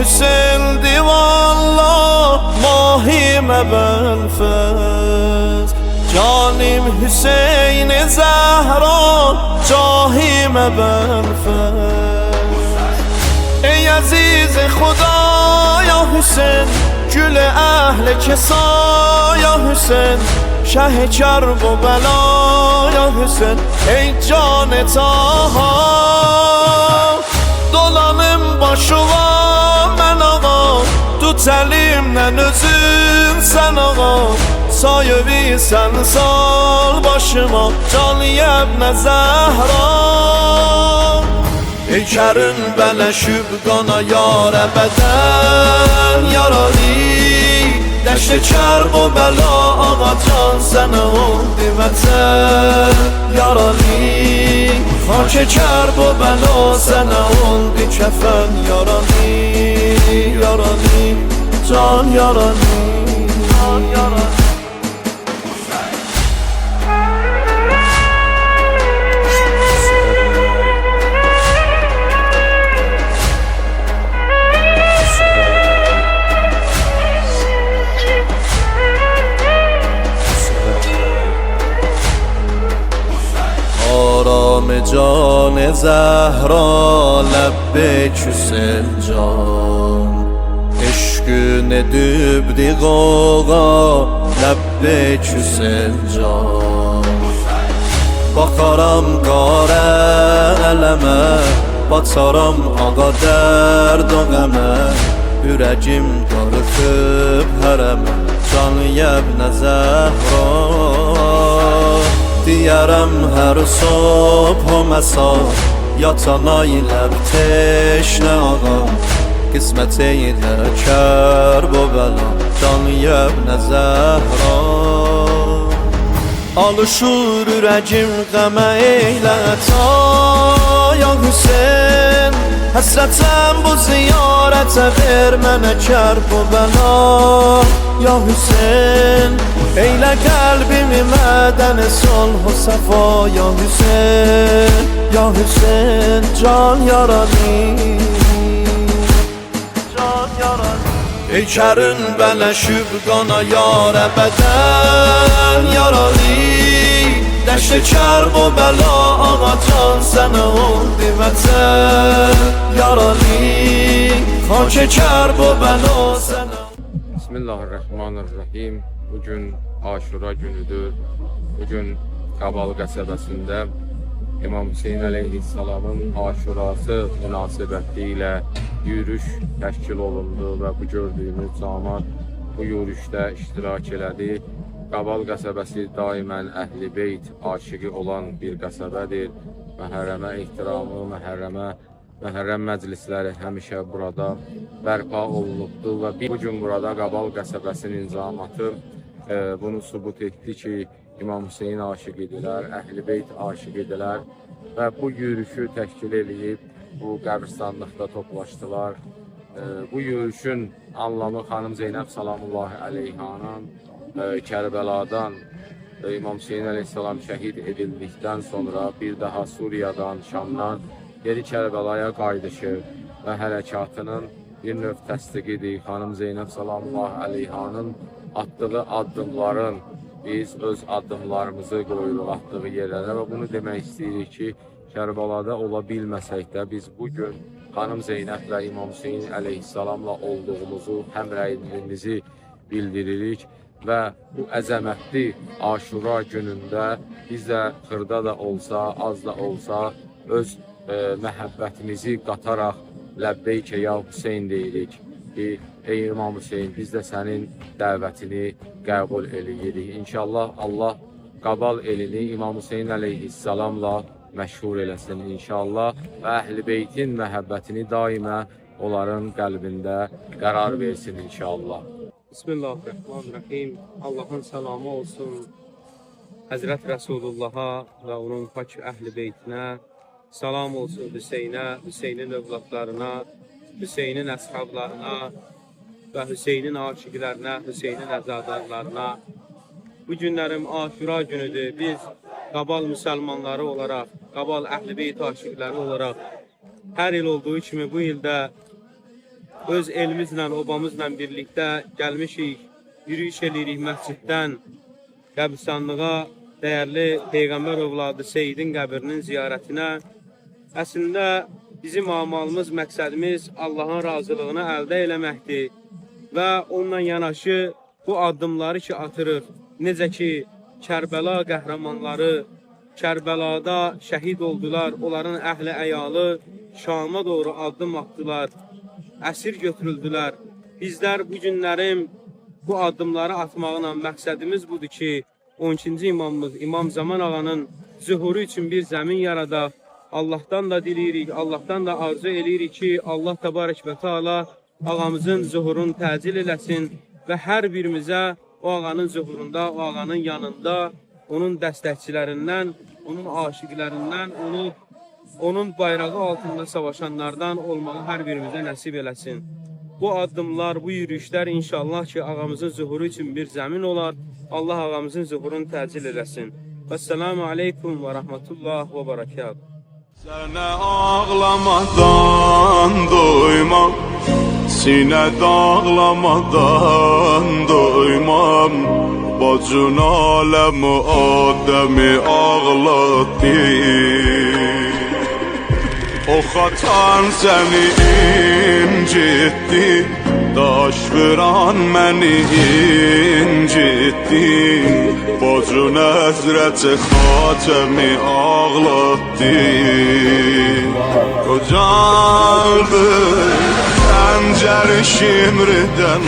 Hüseyin divanla mahime belfez Canim Hüseyin Zehra cahime belfez Ey aziz Xuda ya Hüseyin Gül ehl kesa ya Hüseyin Şeh kerb و bela ya Hüseyin Ey can taha Dolanım başıma mən ağa Tut elimden özün sen ağa Sayıvi sen sal başıma Can yebne Zehra Ey kerin beleşüb qana yar əbədən Yarali Dəşt kerb و bela ağa can sənə oldu vətən Yarali Xak kerb و bela sənə oldu kəfən Yarali Yarali Can yarali Can yarali جان زهرا لبیک Hüseyin can Eşkün edibdi qoğa لبیک Hüseyin can Bakaram qara ələmə Baçaram ağa dərd o qəmə Ürəkim qarıxıb hərəmə Can yebnə Zəhra Diyərəm hər sobh o məsa Yatana ilə teşnə ağa Qismət eylə kərb o bəla Can yebnə Zəhra Alışır ürəkim qəmə eylə ta Ya Hüseyin Həsrətəm bu ziyarətə ver mənə kərb o bəla Ya Hüseyin Eylə qəlbimi mədən solh o səfa Ya Hüseyin Ya Hüseyin Can yarali Can yarali Ey kerin bələşüb qana yar əbədən Yarali Dəşt kerb و bela ağa can sənə oldu vətən Yarali Xak kerb و bela sənə Bismillahirrahmanirrahim. Bugün Aşura günüdür. Bugün Qabal qəsəbəsində İmam Hüseyin əleyhissalamın Aşurası münasibəti ilə yürüyüş təşkil olundu və bu gördüyünüz camaat bu yürüyüşdə iştirak elədi. Qabal qəsəbəsi daimən Əhl-i Beyt aşiqi olan bir qəsəbədir. Məhərrəmə ehtiramı, Məhərrəm məclisləri həmişə burada bərpa olunubdur və bugün burada Qabal qəsəbəsinin zamatı bunu sübut etdi ki, İmam Hüseyin aşiqidirlər, Əhl-i Beyt aşiqidirlər və bu yürüyüşü təşkil edib bu qəbristanlıqda toplaşdılar. Bu yürüyüşün anlamı xanım Zeynəb salamullahi əleyhanın Kərbəladan İmam Hüseyin əleyhissalam şəhid edildikdən sonra bir daha Suriyadan, Şamdan geri Kərbəlaya qayıdışı və hərəkatının bir növ təsdiqidir. Xanım Zeynəb salamullahi əleyhanın atdığı addımların biz öz addımlarımızı qoyuruq atdığı yerlərə və bunu demək istəyirik ki, Kərbəlada ola bilməsək də biz bugün xanım Zeynəb və İmam Hüseyin əleyhissalamla olduğumuzu, həmrəyliyimizi bildiririk və bu əzəmətli Aşura günündə biz də xırda da olsa, az da olsa öz məhəbbətimizi qataraq Ləbbeykə ya Hüseyin deyirik ki, ey İmam Hüseyin biz də sənin dəvətini qəbul edirik. İnşallah Allah Qabal elini İmam Hüseyin əleyhissalamla məşhur eləsin inşallah və Əhl-i Beytin məhəbbətini daimə onların qəlbində qərar versin inşallah. Bismillahirrahmanirrahim. Allah'ın selamı olsun Həzrət Rəsulullah'a və onun pak Əhl-i Beytinə. Salam olsun Hüseynə, Hüseynin övladlarına, Hüseynin əshablarına və Hüseynin aşiqlərinə, Hüseynin əzadarlarına. Bu günlərim Aşura günüdür. Biz Qabal müsəlmanları olaraq, Qabal Əhl-i Beyt aşiqləri olaraq hər il olduğu kimi bu ildə öz elimizlə, obamızla birlikdə gəlmişik, yürüyüş edirik məsciddən qəbristanlığa, dəyərli Peyğəmbər övladı Seyyidin qəbrinin ziyarətinə. Əslində bizim amalımız, məqsədimiz Allahın razılığını əldə eləməkdir və onunla yanaşı bu addımları ki atırıq. Necə ki Kərbəla qəhrəmanları Kərbəlada şəhid oldular, onların əhli əyalı Şama doğru addım atdılar, əsir götürüldülər. Bizlər bu günlərin bu addımları atmağına məqsədimiz budur ki, 12-ci imamımız İmam Zaman ağanın zühuru üçün bir zəmin yaradaq. Allahdan da diləyirik, Allahdan da arzu eləyirik ki, Allah təbarək və teala ağamızın zuhurunu təcil eləsin və hər birimizə o ağanın zuhurunda, o ağanın yanında, onun dəstəkçilərindən, onun aşiqlərindən, onun bayrağı altında savaşanlardan olmağı hər birimizə nəsib eləsin. Bu addımlar, bu yürüyüşlər inşallah ki, ağamızın zuhuru üçün bir zəmin olar. Allah ağamızın zuhurunu təcil eləsin. Vəssalamu aleykum və rəhmətullah və bərəkət. Sənə ağlamadan doymam, sinədə ağlamadan doymam. Bacın aləmi Adəmi ağlatdı, o xatan səni incitdi, daş vuran məni incitdi. Bacın əzrəti xatəmi ağlatdı, qocaldı səncəri şimridən